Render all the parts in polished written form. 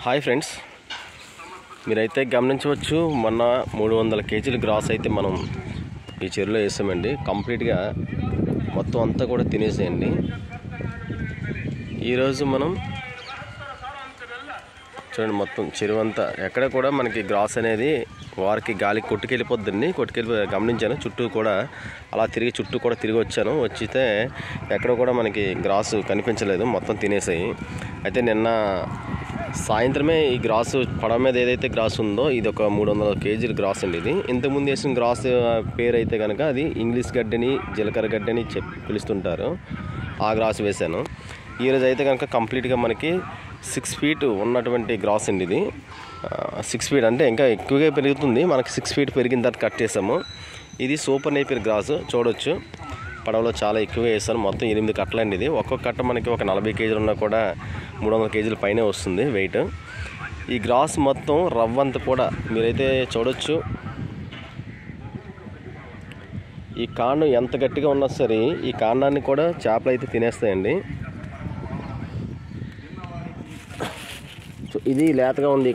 Hi friends, మీరైతే గమనించవచ్చు మొన్న 300 కేజీలు గ్రాస్ అయితే మనం ఈ చెరువులో వేసామండి. కంప్లీట్గా మొత్తం అంతా కూడా తినేసేయండి. ఈరోజు మనం చూడండి, మొత్తం చెరువు అంతా ఎక్కడ కూడా మనకి గ్రాస్ అనేది వారికి గాలికి కొట్టుకెళ్ళిపోద్దండి. గమనించాను, చుట్టూ కూడా అలా చుట్టూ కూడా తిరిగి వచ్చాను. వచ్చితే ఎక్కడ కూడా మనకి గ్రాసు కనిపించలేదు, మొత్తం తినేసాయి. అయితే నిన్న సాయంత్రమే ఈ గ్రాసు పడవ మీద ఏదైతే గ్రాస్ ఉందో ఇది ఒక 300 కేజీల గ్రాస్ అండి. ఇది ఇంతకుముందు వేసిన గ్రాస్ పేరు అయితే కనుక అది ఇంగ్లీష్ గడ్డని జీలకర్ర గడ్డని పిలుస్తుంటారు. ఆ గ్రాస్ వేశాను. ఈరోజు అయితే కనుక కంప్లీట్గా మనకి 6 ఫీట్ ఉన్నటువంటి గ్రాస్ అండి. ఇది 6 ఫీట్ అంటే ఇంకా ఎక్కువగా పెరుగుతుంది. మనకి 6 ఫీట్ పెరిగిన తర్వాత కట్ చేసాము. ఇది సూపర్ నేపియర్ గ్రాస్ చూడవచ్చు. పడవలో చాలా ఎక్కువ వేసాను. మొత్తం 8 కట్టలండి. ఇది ఒక్కొక్క కట్ట మనకి ఒక 40 కేజీలు ఉన్నా కూడా 300 కేజీల పైనే వస్తుంది వెయిట్. ఈ గ్రాస్ మొత్తం రవ్వంతా కూడా మీరైతే చూడవచ్చు. ఈ కాండం ఎంత గట్టిగా ఉన్నా సరే ఈ కాండాన్ని కూడా చేపలు అయితే తినేస్తాయండి. ఇది లేతగా ఉంది.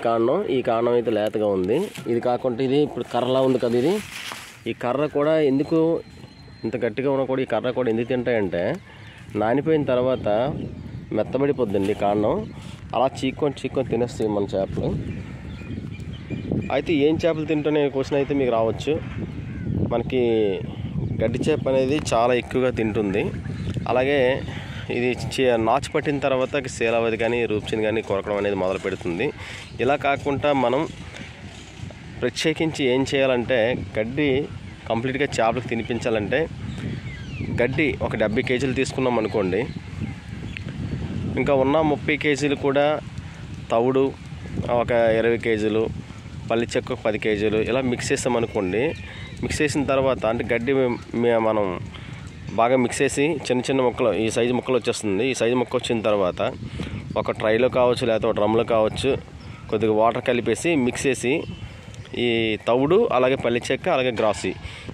ఈ కాండం అయితే లేతగా ఉంది. ఇది కాకుండా ఇది ఇప్పుడు కర్రలా ఉంది కదా, ఈ కర్ర కూడా ఎందుకు ఇంత గట్టిగా ఉన్నా కూడా ఈ కర్ర కూడా ఎందుకు తింటాయంటే నానిపోయిన తర్వాత మెత్తబడిపోద్దండి కాండం. అలా చీక్కొని తినేస్తాయి మన చేపలు. అయితే ఏం చేపలు తింటునే క్వశ్చన్ అయితే మీకు రావచ్చు. మనకి గడ్డి చేప అనేది చాలా ఎక్కువగా తింటుంది. అలాగే ఇది నాచు పట్టిన తర్వాత శీలావతి కానీ రూప్చిని కానీ కొరకడం అనేది మొదలు పెడుతుంది. ఇలా కాకుండా మనం ప్రత్యేకించి ఏం చేయాలంటే గడ్డి కంప్లీట్గా చేపలకు తినిపించాలంటే గడ్డి ఒక 70 కేజీలు తీసుకున్నాం అనుకోండి, ఇంకా ఉన్న 30 కేజీలు కూడా తవుడు ఒక 20 కేజీలు, పల్లి చెక్క 10 కేజీలు ఇలా మిక్స్ చేసామనుకోండి. మిక్స్ చేసిన తర్వాత అంటే గడ్డి మనం బాగా మిక్స్ చేసి చిన్న ముక్కలు ఈ సైజు ముక్కలు వచ్చేస్తుంది. ఈ సైజు ముక్క వచ్చిన తర్వాత ఒక ట్రైలో కావచ్చు లేకపోతే ఒక డ్రమ్లో కావచ్చు కొద్దిగా వాటర్ కలిపేసి మిక్స్ చేసి ఈ తవుడు అలాగే పల్లి చెక్క అలాగే గ్రాసి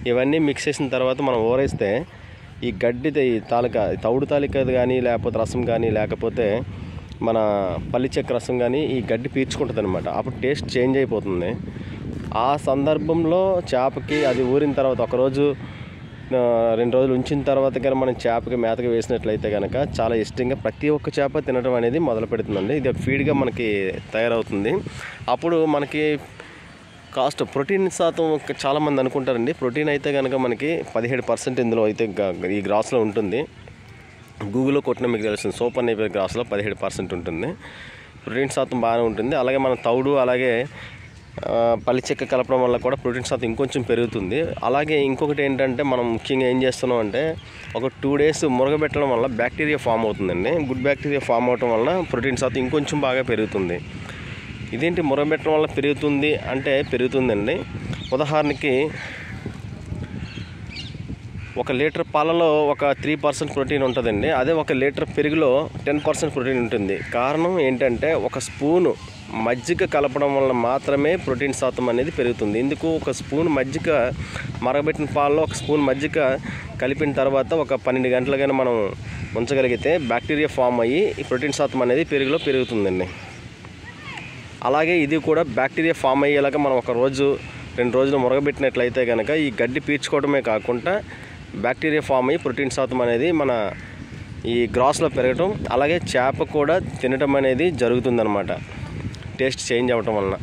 ఇవన్నీ మిక్స్ చేసిన తర్వాత మనం ఊరేస్తే ఈ గడ్డి తవుడు తాలిక కానీ లేకపోతే రసం కానీ లేకపోతే మన పల్లి చెక్క రసం కానీ ఈ గడ్డి పీల్చుకుంటుంది అనమాట. అప్పుడు టేస్ట్ చేంజ్ అయిపోతుంది. ఆ సందర్భంలో చేపకి అది ఊరిన తర్వాత 1 రోజు 2 రోజులు ఉంచిన తర్వాత కానీ మనం చేపకి మేతగా వేసినట్లయితే కనుక చాలా ఇష్టంగా ప్రతి ఒక్క చేప తినడం అనేది మొదలు పెడుతుందండి. ఇది ఒక ఫీడ్గా మనకి తయారవుతుంది. అప్పుడు మనకి కాస్ట్ ప్రోటీన్ శాతం చాలామంది అనుకుంటారండి. ప్రోటీన్ అయితే కనుక మనకి 17% ఇందులో అయితే ఈ గ్రాస్లో ఉంటుంది. గూగుల్లో కొట్టిన మీకు తెలుస్తుంది, సూపర్ నేపియర్ గ్రాస్లో 17% ఉంటుంది. ప్రోటీన్ శాతం బాగానే ఉంటుంది. అలాగే మన తౌడు అలాగే పల్లి చెక్క కలపడం వల్ల కూడా ప్రోటీన్ శాతం ఇంకొంచెం పెరుగుతుంది. అలాగే ఇంకొకటి ఏంటంటే మనం ముఖ్యంగా ఏం చేస్తున్నాం అంటే ఒక 2 డేస్ మురగబెట్టడం వల్ల బ్యాక్టీరియా ఫామ్ అవుతుందండి. గుడ్ బ్యాక్టీరియా ఫామ్ అవడం వల్ల ప్రోటీన్ శాతం ఇంకొంచెం బాగా పెరుగుతుంది. ఇదేంటి మురగబెట్టడం వల్ల పెరుగుతుంది అంటే పెరుగుతుందండి. ఉదాహరణకి 1 లీటర్ పాలలో ఒక 3% ప్రోటీన్ ఉంటుందండి. అదే 1 లీటర్ పెరుగులో 10% ప్రోటీన్ ఉంటుంది. కారణం ఏంటంటే 1 స్పూను మజ్జిగ కలపడం వల్ల మాత్రమే ప్రోటీన్ శాతం అనేది పెరుగుతుంది. ఇందుకు 1 స్పూన్ మజ్జిగ మరగబెట్టిన పాలలో 1 స్పూన్ మజ్జిగ కలిపిన తర్వాత ఒక 12 గంటలుగానే మనం ఉంచగలిగితే బ్యాక్టీరియా ఫామ్ అయ్యి ఈ ప్రోటీన్ శాతం అనేది పెరుగులో పెరుగుతుందండి. అలాగే ఇది కూడా బ్యాక్టీరియా ఫామ్ అయ్యేలాగా మనం 1 రోజు 2 రోజులు మురగబెట్టినట్లయితే కనుక ఈ గడ్డి పీల్చుకోవడమే కాకుండా బ్యాక్టీరియా ఫామ్ అయ్యి ప్రోటీన్ శాతం అనేది మన ఈ గ్రాస్లో పెరగటం అలాగే చేప కూడా తినటం అనేది జరుగుతుందన్నమాట, టేస్ట్ చేంజ్ అవ్వటం వలన.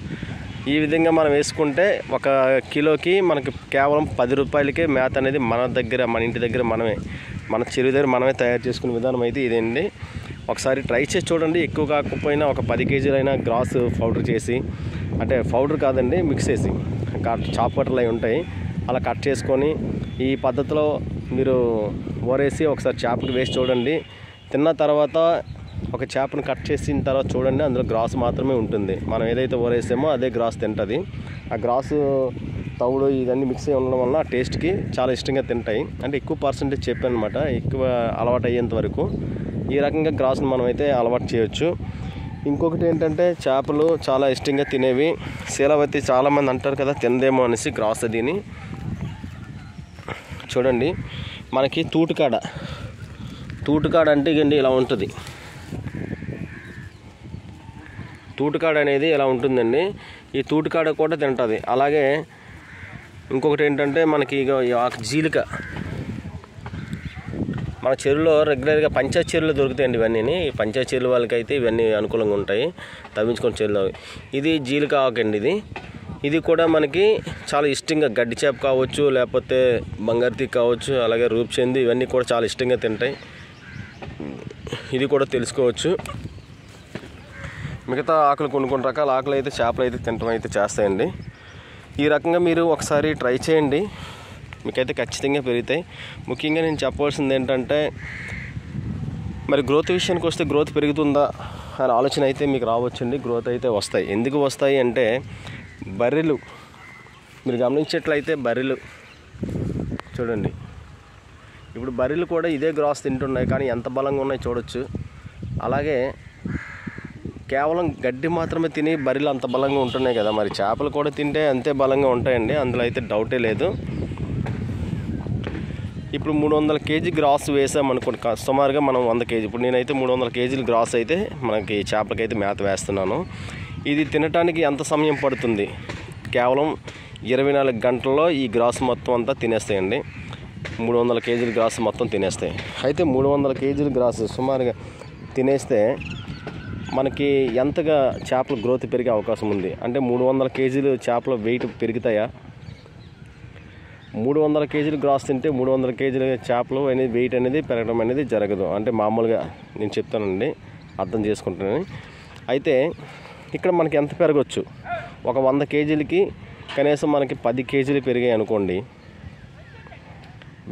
ఈ విధంగా మనం వేసుకుంటే 1 కిలోకి మనకి కేవలం 10 రూపాయలకే మేత అనేది మన ఇంటి దగ్గర మన చెరువు దగ్గర మనమే తయారు చేసుకునే విధానం అయితే ఇదండి. ఒకసారి ట్రై చేసి చూడండి. ఎక్కువ కాకపోయినా ఒక 10 కేజీలైనా గ్రాస్ పౌడర్ చేసి, అంటే పౌడర్ కాదండి మిక్స్ చేసి చాపర్లు అవి ఉంటాయి అలా కట్ చేసుకొని ఈ పద్ధతిలో మీరు ఊరేసి ఒకసారి చేపకి వేసి చూడండి. తిన్న తర్వాత ఒక చేపను కట్ చేసిన తర్వాత చూడండి, అందులో గ్రాస్ మాత్రమే ఉంటుంది. మనం ఏదైతే ఊరేసామో అదే గ్రాస్ తింటుంది. ఆ గ్రాసు తవుడు ఇవన్నీ మిక్స్ అయ్యి ఉండడం వల్ల టేస్ట్కి చాలా ఇష్టంగా తింటాయి. అంటే ఎక్కువ పర్సెంటేజ్ చెప్పాను అనమాట, ఎక్కువ అలవాటు అయ్యేంత వరకు ఈ రకంగా గ్రాస్ను మనం అయితే అలవాటు చేయొచ్చు. ఇంకొకటి ఏంటంటే చేపలు చాలా ఇష్టంగా తినేవి శీలావతి. చాలామంది అంటారు కదా తిందేమో అనేసి గ్రాస్ దీని చూడండి. మనకి తూటుకాడ అంటే ఇగండి ఇలా ఉంటుంది. తూటుకాడ అనేది ఇలా ఉంటుందండి. ఈ తూటుకాడ కూడా తింటుంది. అలాగే ఇంకొకటి ఏంటంటే మనకి జీలిక మన చెరువులో రెగ్యులర్గా పంచాయతీ చెరువులో దొరుకుతాయండి ఇవన్నీ. ఈ పంచాయతీ చెరువు వాళ్ళకైతే ఇవన్నీ అనుకూలంగా ఉంటాయి, తవ్వించుకొని చెరువులో. ఇది జీలిక ఆకండి. ఇది కూడా మనకి చాలా ఇష్టంగా గడ్డి చేప కావచ్చు, లేకపోతే బంగారుతీ కావచ్చు, అలాగే రూప్చంది ఇవన్నీ కూడా చాలా ఇష్టంగా తింటాయి. ఇది కూడా తెలుసుకోవచ్చు. మిగతా ఆకులు కొన్ని రకాల ఆకులు అయితే చేపలు అయితే తినడం అయితే చేస్తాయండి. ఈ రకంగా మీరు ఒకసారి ట్రై చేయండి, మీకైతే ఖచ్చితంగా పెరుగుతాయి. ముఖ్యంగా నేను చెప్పవలసింది ఏంటంటే, మరి గ్రోత్ విషయానికి వస్తే గ్రోత్ పెరుగుతుందా అనే ఆలోచన అయితే మీకు రావచ్చండి. గ్రోత్ అయితే వస్తాయి. ఎందుకు వస్తాయి అంటే, బర్రెలు మీరు గమనించేట్లయితే బర్రెలు చూడండి, ఇప్పుడు బర్రెలు కూడా ఇదే గ్రాస్ తింటున్నాయి, కానీ ఎంత బలంగా ఉన్నాయి చూడొచ్చు. అలాగే కేవలం గడ్డి మాత్రమే తిని బర్రెలు అంత బలంగా ఉంటున్నాయి కదా, మరి చేపలు కూడా తింటే అంతే బలంగా ఉంటాయండి, అందులో అయితే డౌటే లేదు. ఇప్పుడు 300 కేజీ గ్రాస్ వేసామనుకోండి, సుమారుగా మనం 100 కేజీ, ఇప్పుడు నేనైతే 300 కేజీలు గ్రాస్ అయితే మనకి చేపలకైతే మేత వేస్తున్నాను. ఇది తినటానికి ఎంత సమయం పడుతుంది? కేవలం 24 గంటల్లో ఈ గ్రాస్ మొత్తం అంతా తినేస్తాయండి. 300 కేజీల గ్రాస్ మొత్తం తినేస్తాయి. అయితే 300 కేజీల గ్రాస్ సుమారుగా తినేస్తే మనకి ఎంతగా చేపల గ్రోత్ పెరిగే అవకాశం ఉంది అంటే, 300 కేజీలు చేపల వెయిట్ పెరుగుతాయా? 300 కేజీలు గ్రాస్ తింటే 300 కేజీల చేపలు అనేది వెయిట్ అనేది పెరగడం అనేది జరగదు. అంటే మామూలుగా నేను చెప్తానండి, అర్థం చేసుకుంటానని. అయితే ఇక్కడ మనకి ఎంత పెరగవచ్చు? ఒక 100 కేజీలకి కనీసం మనకి 10 కేజీలు పెరిగాయి అనుకోండి,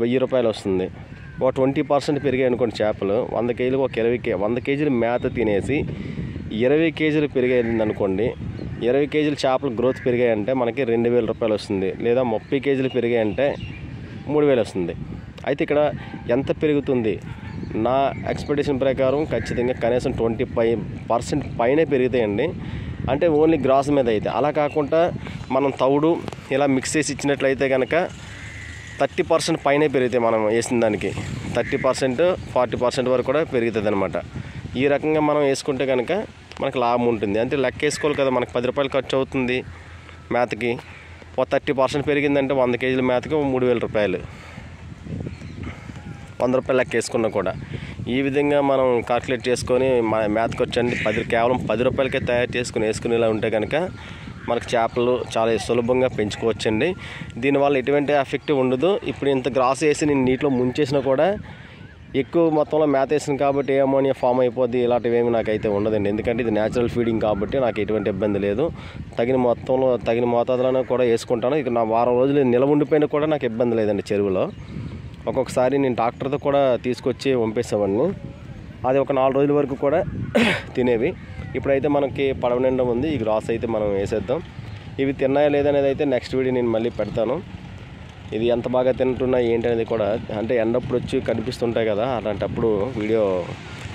1000 రూపాయలు వస్తుంది. ఒక 20% పెరిగాయి అనుకోండి చేపలు, 100 కేజీలకు ఒక 100 కేజీలు మేత తినేసి 20 కేజీలు పెరిగాయింది అనుకోండి, 20 కేజీల చేపలు గ్రోత్ పెరిగాయంటే మనకి 2000 రూపాయలు వస్తుంది. లేదా 30 కేజీలు పెరిగాయంటే 3000 వస్తుంది. అయితే ఇక్కడ ఎంత పెరుగుతుంది? నా ఎక్స్పెక్టేషన్ ప్రకారం ఖచ్చితంగా కనీసం 25% పైనే పెరుగుతాయండి. అంటే ఓన్లీ గ్రాస్ మీద అయితే. అలా కాకుండా మనం తవుడు ఇలా మిక్స్ చేసి ఇచ్చినట్లయితే కనుక 30% పైనే పెరుగుతాయి. మనం వేసిన దానికి 30%, 40% వరకు కూడా పెరుగుతుంది అనమాట. ఈ రకంగా మనం వేసుకుంటే కనుక మనకు లాభం ఉంటుంది. అంటే లెక్క వేసుకోవాలి కదా, మనకు 10 రూపాయలు ఖర్చు అవుతుంది మేతకి. ఒక 30% పెరిగిందంటే 100 కేజీల మేతకి 3000 రూపాయలు, 100 రూపాయలు లెక్క వేసుకున్నా కూడా. ఈ విధంగా మనం కాల్కులేట్ చేసుకొని మన మేతకు వచ్చండి కేవలం 10 రూపాయలకే తయారు చేసుకుని వేసుకునేలా ఉంటే కనుక మనకు చేపలు చాలా సులభంగా పెంచుకోవచ్చండి. దీనివల్ల ఎటువంటి ఎఫెక్ట్ ఉండదు. ఇప్పుడు ఇంత గ్రాస్ వేసి నేను నీటిలో ముంచేసినా కూడా ఎక్కువ మొత్తంలో మేత వేసిన కాబట్టి అమోనియా ఫామ్ అయిపోద్ది, ఇలాంటివి ఏమి నాకైతే ఉండదండి. ఎందుకంటే ఇది న్యాచురల్ ఫీడింగ్ కాబట్టి నాకు ఎటువంటి ఇబ్బంది లేదు. తగిన మోతాదులోనే కూడా వేసుకుంటాను. ఇక నా వారం రోజులు నిలవ ఉండిపోయినా కూడా నాకు ఇబ్బంది లేదండి. చెరువులో ఒక్కొక్కసారి నేను ట్రాక్టర్తో కూడా తీసుకొచ్చి పంపేసేవాడిని. అది ఒక 4 రోజుల వరకు కూడా తినేవి. ఇప్పుడైతే మనకి పడవ నిండా ఉంది. ఈ గ్రాస్ అయితే మనం వేసేద్దాం. ఇవి తిన్నాయా లేదనేది అయితే నెక్స్ట్ వీడియో నేను మళ్ళీ పెడతాను. ఇది ఎంత బాగా తింటున్నాయి ఏంటి అనేది కూడా, అంటే ఎండప్పుడు వచ్చి కనిపిస్తుంటాయి కదా, అలాంటప్పుడు వీడియో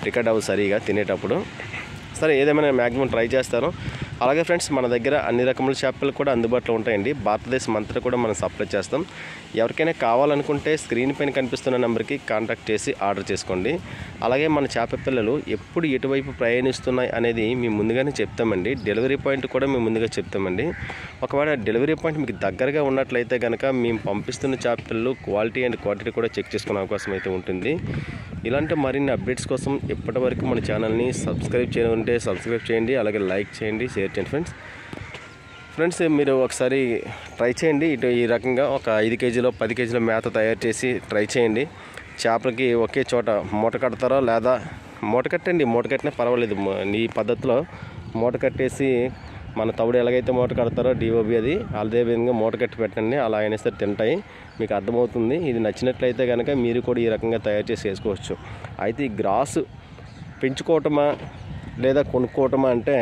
రికార్డ్ అవ్వదు సరిగా తినేటప్పుడు. సరే, ఏదేమైనా మ్యాక్సిమం ట్రై చేస్తాను. అలాగే ఫ్రెండ్స్, మన దగ్గర అన్ని రకముల చేపలు కూడా అందుబాటులో ఉంటాయండి. భారతదేశం అంతటా కూడా మనం సప్లై చేస్తాం. ఎవరికైనా కావాలనుకుంటే స్క్రీన్ పైన కనిపిస్తున్న నెంబర్కి కాంటాక్ట్ చేసి ఆర్డర్ చేసుకోండి. అలాగే మన చేప పిల్లలు ఎప్పుడు ఎటువైపు ప్రయాణిస్తున్నాయి అనేది మేము ముందుగానే చెప్తామండి. డెలివరీ పాయింట్ కూడా మేము ముందుగా చెప్తామండి. ఒకవేళ డెలివరీ పాయింట్ మీకు దగ్గరగా ఉన్నట్లయితే కనుక మేము పంపిస్తున్న చేప పిల్లలు క్వాలిటీ అండ్ క్వాంటిటీ కూడా చెక్ చేసుకునే అవకాశం అయితే ఉంటుంది. ఇలాంటి మరిన్ని అప్డేట్స్ కోసం ఇప్పటివరకు మన ఛానల్ని సబ్స్క్రైబ్ చేయకుంటే సబ్స్క్రైబ్ చేయండి. అలాగే లైక్ చేయండి, షేర్ చేయండి ఫ్రెండ్స్. మీరు ఒకసారి ట్రై చేయండి. ఈ రకంగా ఒక 5 కేజీలో 10 కేజీల మేత తయారు చేసి ట్రై చేయండి. చేపలకి ఒకే చోట మూట కడతారో లేదా మూట కట్టినా పర్వాలేదు. ఈ పద్ధతిలో మూట కట్టేసి మన తవుడు ఎలాగైతే మూట కడతారో డిఓబి అది అదే విధంగా మూట కట్టి పెట్టండి. అలా అయినా సరే తింటాయి, మీకు అర్థమవుతుంది. ఇది నచ్చినట్లయితే కనుక మీరు కూడా ఈ రకంగా తయారు చేసి వేసుకోవచ్చు. అయితే ఈ గ్రాసు పెంచుకోవటమా లేదా కొనుక్కోవటమా అంటే,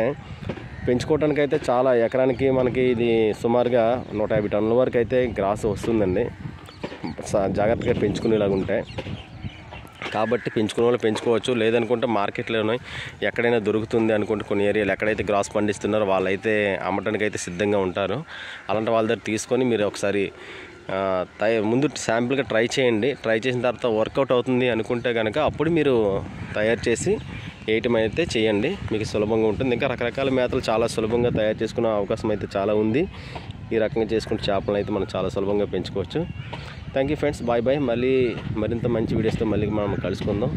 పెంచుకోవటానికి అయితే చాలా ఎకరానికి మనకి ఇది సుమారుగా 150 టన్నుల వరకు అయితే గ్రాస్ వస్తుందండి, జాగ్రత్తగా పెంచుకునేలాగా ఉంటే. కాబట్టి పెంచుకునే వాళ్ళు పెంచుకోవచ్చు. లేదనుకుంటే మార్కెట్లోనే ఎక్కడైనా దొరుకుతుంది అనుకుంటే కొన్ని ఏరియాలు ఎక్కడైతే గ్రాస్ పండిస్తున్నారో వాళ్ళైతే అమ్మటానికి అయితే సిద్ధంగా ఉంటారు. అలాంటి వాళ్ళ దగ్గర తీసుకొని మీరు ఒకసారి ముందు శాంపిల్గా ట్రై చేయండి. ట్రై చేసిన తర్వాత వర్కౌట్ అవుతుంది అనుకుంటే కనుక అప్పుడు మీరు తయారు చేసి వేయటం అయితే చేయండి, మీకు సులభంగా ఉంటుంది. ఇంకా రకరకాల మేతలు చాలా సులభంగా తయారు చేసుకునే అవకాశం అయితే చాలా ఉంది. ఈ రకంగా చేసుకుంటే చేపలను అయితే మనం చాలా సులభంగా పెంచుకోవచ్చు. Thank you friends, bye bye. మళ్ళీ మరింత మంచి వీడియోస్తో మళ్ళీ మనం కలుసుకుందాం.